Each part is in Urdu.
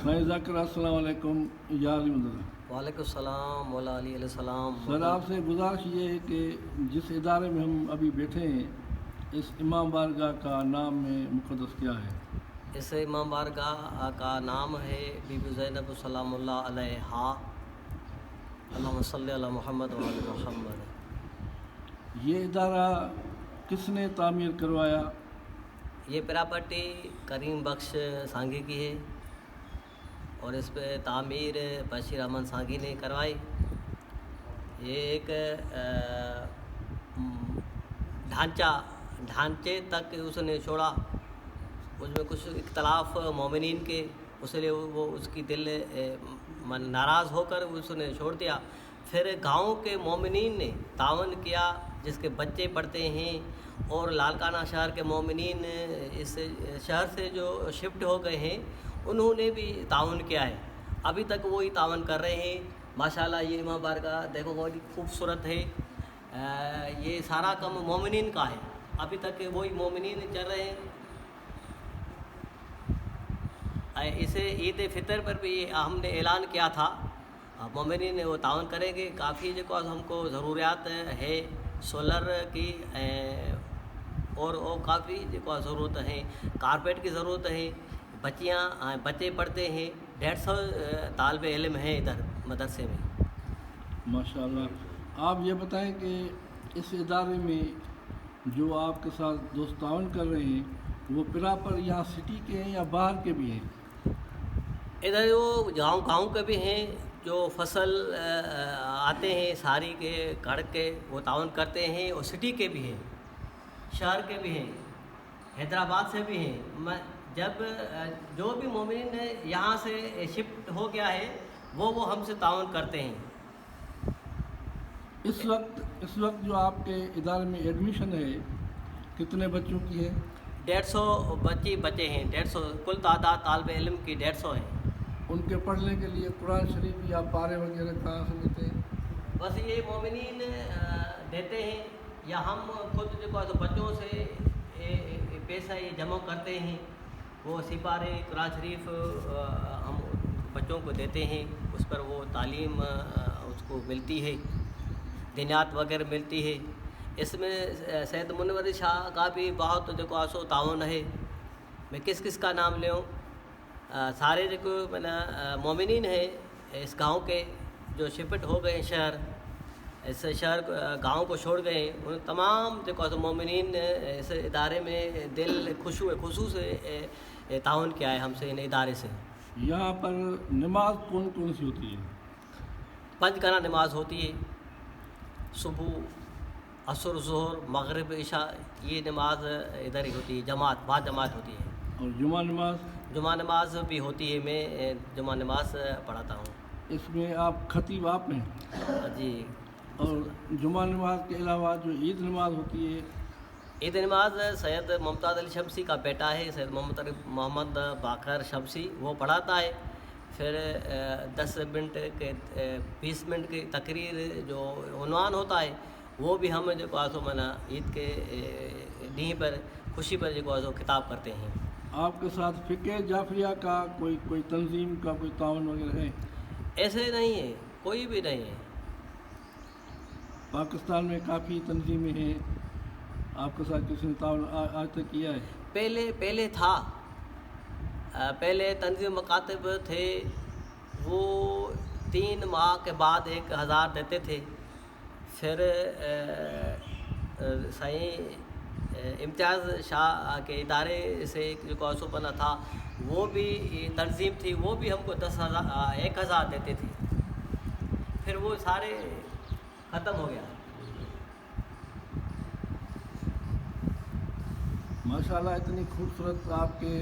سائیں ذاکر السلام علیکم یا علی مدد۔ وعلیکم السلام مولا علی علیہ السلام۔ سر آپ سے گزارش یہ ہے کہ جس ادارے میں ہم ابھی بیٹھے ہیں اس امام بارگاہ کا نام میں مقدس کیا ہے؟ اس امام بارگاہ کا نام ہے بی بی زینب سلام اللہ علیہا، اللہم صلی علی محمد و علی محمد۔ یہ ادارہ کس نے تعمیر کروایا؟ یہ پراپرٹی کریم بخش سانگھی کی ہے اور اس پہ تعمیر بشیر احمد سانگھی نے کروائی۔ یہ ایک ڈھانچے تک اس نے چھوڑا، اس میں کچھ اختلاف مومنین کے، اس لیے وہ اس کی دل ناراض ہو کر اس نے چھوڑ دیا۔ پھر گاؤں کے مومنین نے تعاون کیا، جس کے بچے پڑھتے ہیں، اور لالکانہ شہر کے مومنین اس شہر سے جو شفٹ ہو گئے ہیں انہوں نے بھی تعاون کیا ہے، ابھی تک وہی تعاون کر رہے ہیں۔ ماشاءاللہ یہ امام بارگاہ دیکھو بہت خوبصورت ہے، یہ سارا کام مومنین کا ہے، ابھی تک وہی مومنین چل رہے ہیں۔ اسے عید فطر پر بھی ہم نے اعلان کیا تھا، مومنین وہ تعاون کریں گے۔ کافی جو ہم کو ضروریات ہے سولر کی، اور کافی جو ضرورت ہے، کارپیٹ کی ضرورت ہے، بچے پڑھتے ہیں، 150 طالب علم ہیں ادھر مدرسے میں۔ ماشاءاللہ۔ آپ یہ بتائیں کہ اس ادارے میں جو آپ کے ساتھ دوست تعاون کر رہے ہیں وہ پراپر یہاں سٹی کے ہیں یا باہر کے بھی ہیں؟ ادھر وہ گاؤں کے بھی ہیں، جو فصل آتے ہیں ساری کے گھر کے، وہ تعاون کرتے ہیں، اور سٹی کے بھی ہیں، شہر کے بھی ہیں، حیدرآباد سے بھی ہیں۔ جب جو بھی مومنین یہاں سے شفٹ ہو گیا ہے وہ ہم سے تعاون کرتے ہیں۔ اس وقت جو آپ کے ادارے میں ایڈمیشن ہے کتنے بچوں کی ہے؟ 150 بچے ہیں، 150 کل تعداد طالب علم کی 150 ہیں۔ ان کے پڑھنے کے لیے قرآن شریف یا پارے وغیرہ کہاں سے لیتے ہیں؟ بس یہ مومنین دیتے ہیں، یا ہم خود جو بچوں سے پیسہ یہ جمع کرتے ہیں، وہ سپارے قرآن شریف ہم بچوں کو دیتے ہیں، اس پر وہ تعلیم اس کو ملتی ہے، دینیات وغیرہ ملتی ہے۔ اس میں سید منور شاہ کا بھی بہت جو تعاون ہے، میں کس کا نام لوں؟ سارے جو مومنین ہیں اس گاؤں کے جو شفٹ ہو گئے شہر، اس شہر گاؤں کو چھوڑ گئے، ان تمام جو مومنین اس ادارے میں دل خصوص سے تعاون کیا ہے ہم سے، ان ادارے سے۔ یہاں پر نماز کون سی ہوتی ہے؟ 5 گانا نماز ہوتی ہے، صبح، عصر، ظہر، مغرب، عشاء، یہ نماز ادھر ہی ہوتی ہے، بعد جماعت ہوتی ہے۔ اور جمعہ نماز بھی ہوتی ہے، میں جمعہ نماز پڑھاتا ہوں۔ اس میں آپ خطیب آپ ہیں؟ جی۔ اور جمعہ نماز کے علاوہ جو عید نماز ہوتی ہے؟ عید نماز سید ممتاز علی شمسی کا بیٹا ہے، سید محمد باقر شمسی، وہ پڑھاتا ہے۔ پھر 10 منٹ کے 20 منٹ کی تقریر جو عنوان ہوتا ہے وہ بھی ہم جو عید کے دن پر خوشی پر جو خطاب کرتے ہیں۔ آپ کے ساتھ فقہ جعفریہ کا کوئی تنظیم کا کوئی تعاون وغیرہ ہے؟ ایسے نہیں ہے، کوئی بھی نہیں ہے۔ پاکستان میں کافی تنظیمیں ہیں، آپ کے ساتھ کسی نے تعاون آج تک کیا ہے؟ پہلے تھا، پہلے تنظیم مکاتب تھے، وہ 3 ماہ کے بعد 1000 دیتے تھے۔ پھر سائیں امتیاز شاہ کے ادارے سے جو بنا تھا، وہ بھی تنظیم تھی، وہ بھی ہم کو 1000 دیتے تھے، پھر وہ سارے ختم ہو گیا۔ ماشاءاللہ اتنی خوبصورت آپ کے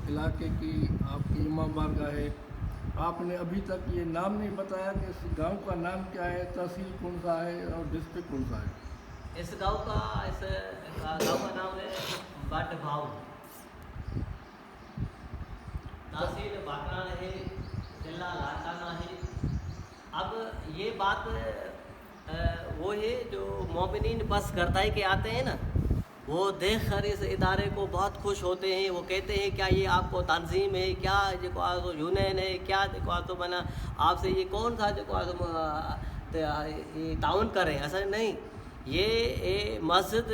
علاقے کی آپ کی امام بارگاہ ہے۔ آپ نے ابھی تک یہ نام نہیں بتایا کہ اس گاؤں کا نام کیا ہے، تحصیل کون سا ہے اور ڈسٹرکٹ کون سا ہے؟ اس گاؤں کا نام ہے بٹ بھاؤ، تحصیل باقران ہے، ضلع لاڑکانہ ہے۔ اب یہ بات وہ ہے جو مومنین بس گردائی کے آتے ہیں نا، وہ دیکھ کر اس ادارے کو بہت خوش ہوتے ہیں. وہ کہتے ہیں کیا یہ آپ کو تنظیم ہے, کیا جو آج یونین ہے, کیا جو آج بنا آپ سے یہ کون سا جو آج یہ تعاون کریں. ایسا نہیں, یہ مسجد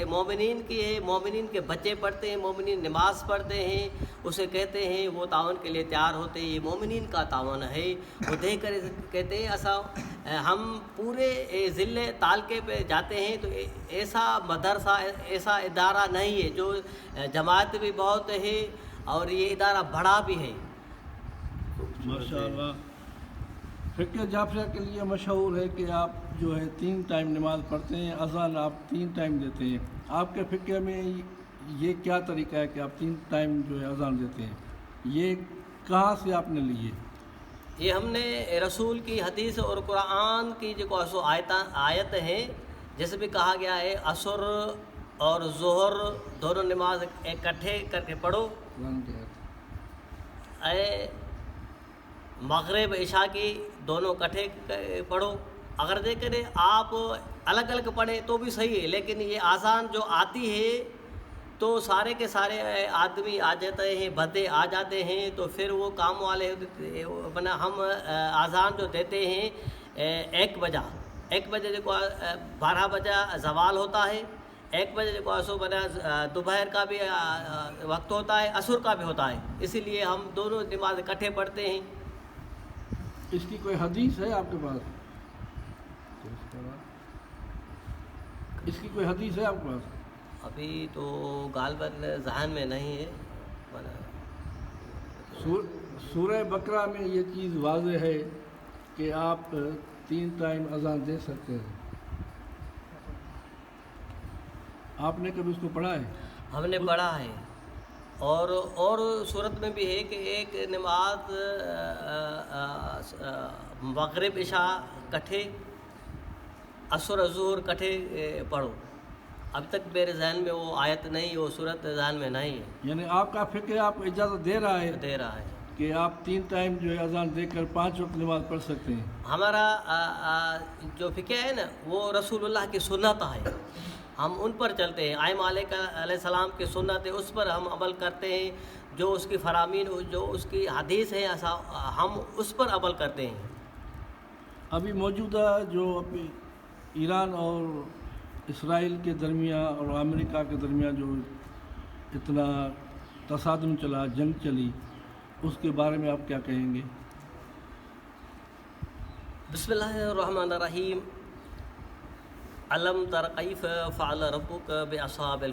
مومنین کی ہے, مومنین کے بچے پڑھتے ہیں, مومنین نماز پڑھتے ہیں, اسے کہتے ہیں وہ تعاون کے لیے تیار ہوتے ہیں. یہ مومنین کا تعاون ہے. وہ دیکھ کر کہتے ہیں ایسا ہم پورے ضلع تالکے پہ جاتے ہیں تو ایسا مدرسہ ایسا ادارہ نہیں ہے. جو جماعت بھی بہت ہے اور یہ ادارہ بڑا بھی ہے. ماشاء اللہ. فقہ جعفریہ کے لیے مشہور ہے کہ آپ جو ہے 3 ٹائم نماز پڑھتے ہیں, اذان آپ 3 ٹائم دیتے ہیں. آپ کے فقہ میں یہ کیا طریقہ ہے کہ آپ 3 ٹائم جو ہے اذان دیتے ہیں؟ یہ کہاں سے آپ نے لیے؟ یہ ہم نے رسول کی حدیث اور قرآن کی جو سو آیت ہیں, جیسے بھی کہا گیا ہے عصر اور ظہر دونوں نماز اکٹھے کر کے پڑھو, اے مغرب عشاء کی دونوں اکٹھے پڑھو. اگر دیکھیں آپ الگ الگ پڑھیں تو بھی صحیح ہے, لیکن یہ اذان جو آتی ہے تو سارے کے سارے آدمی آ جاتے ہیں, بندے آ جاتے ہیں, تو پھر وہ کام والے بنا ہم اذان جو دیتے ہیں 1 بجے جو 12 بجے زوال ہوتا ہے, 1 بجے جو سو بنا دوپہر کا بھی وقت ہوتا ہے, عصر کا بھی ہوتا ہے. اسی لیے ہم دونوں نماز اکٹھے پڑھتے ہیں. اس کی کوئی حدیث ہے آپ کے پاس؟ اس کی کوئی حدیث ہے آپ کے پاس؟ ابھی تو غالباً ذہن میں نہیں ہے. سورہ بقرہ میں یہ چیز واضح ہے کہ آپ 3 ٹائم اذان دے سکتے ہیں. آپ نے کبھی اس کو پڑھا ہے؟ ہم نے پڑھا ہے. اور صورت میں بھی ہے کہ ایک نماز مغرب عشاء کٹھے, عصر ظہر کٹھے پڑھو. اب تک میرے ذہن میں وہ آیت نہیں, وہ صورت ذہن میں نہیں ہے. یعنی آپ کا فقہ آپ کو اجازت دے رہا ہے کہ آپ 3 ٹائم جو ہے اذان دے کر 5 وقت نماز پڑھ سکتے ہیں. ہمارا جو فقہ ہے نا وہ رسول اللہ کی سنت ہے, ہم ان پر چلتے ہیں. ائمہ علیہ السلام کی سنت ہے, اس پر ہم عمل کرتے ہیں. جو اس کی فرامین, جو اس کی حدیث ہے, ہم اس پر عمل کرتے ہیں. ابھی موجودہ جو ایران اور اسرائیل کے درمیان اور امریکہ کے درمیان جو اتنا تصادم چلا, جنگ چلی, اس کے بارے میں آپ کیا کہیں گے؟ بسم اللہ الرحمن الرحیم. علم تر کیف فعل ربک باصحاب الفیل